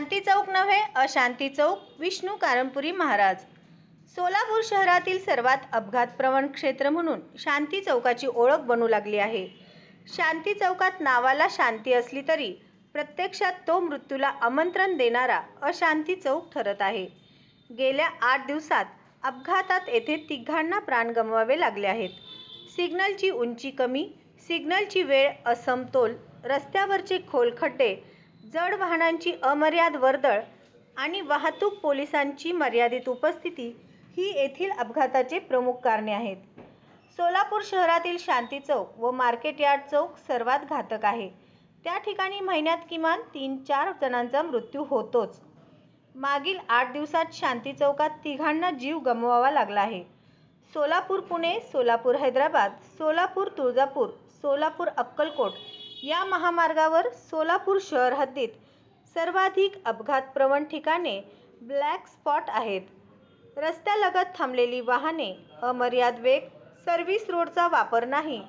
शांती चौक नव्हे अशांती चौक, विष्णू कारंपुरी महाराज। सोलापूर शहरातील सर्वात अपघातप्रवण क्षेत्र म्हणून शांती चौकाची ओळख बनू लागली आहे। शांती चौकात नावाला शांती असली तरी प्रत्यक्षात तो मृत्यूला आमंत्रण देणारा अशांती चौक ठरत आहे। गेल्या 8 दिवसात अपघातात येथे तिघांना प्राण गमवावे लागले आहेत। सिग्नलची उंची कमी, सिग्नलची वेळ असमतोल, रस्त्यावरचे खोल खड्डे, जड वाहनांची अमर्याद वर्दळ आणि वाहतूक पोलिसांची मर्यादित उपस्थिती ही येथील अपघाताचे प्रमुख कारणे आहेत। सोलापूर शहरातील शांती चौक व मार्केट यार्ड चौक सर्वात घातक आहे। त्या ठिकाणी महिन्यात किमान 3-4 जणांचा मृत्यू होतोच। मागील 8 दिवसात शांती चौकात तिघांना जीव गमवावा लागला आहे। सोलापूर पुणे, सोलापूर हैदराबाद, सोलापूर तुळजापूर, सोलापूर अक्कलकोट या महामार्गावर सोलापूर शहर हद्दीत सर्वाधिक अपघातप्रवण ठिकाणे ब्लॅक स्पॉट आहेत। रस्त्यालगत थांबलेली वाहने, अमर्याद वेग, सर्व्हिस रोडचा वापर नाही,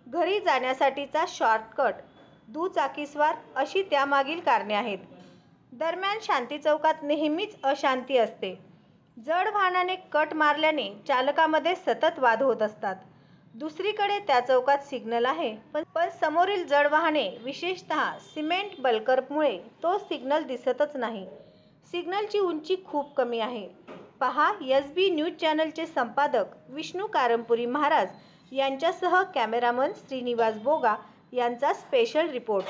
घरी जाण्यासाठीचा शॉर्टकट, दुचाकीस्वार अशी त्यामागील कारणे आहेत। दरम्यान शांती चौकात नेहमीच अशांती असते। जड वाहनाने कट मारल्याने चालकामध्ये सतत वाद होत असतात। दुसरीकडे त्या चौकात सिग्नल आहे, पण समोरील जड वाहने, विशेषतः सिमेंट बल्करमुळे तो सिग्नल दिसतच नाही। सिग्नलची उंची खूप कमी आहे। पहा SB न्यूज चॅनलचे संपादक विष्णू कारंपुरी महाराज यांच्यासह कॅमेरामन श्रीनिवास बोगा यांचा स्पेशल रिपोर्ट।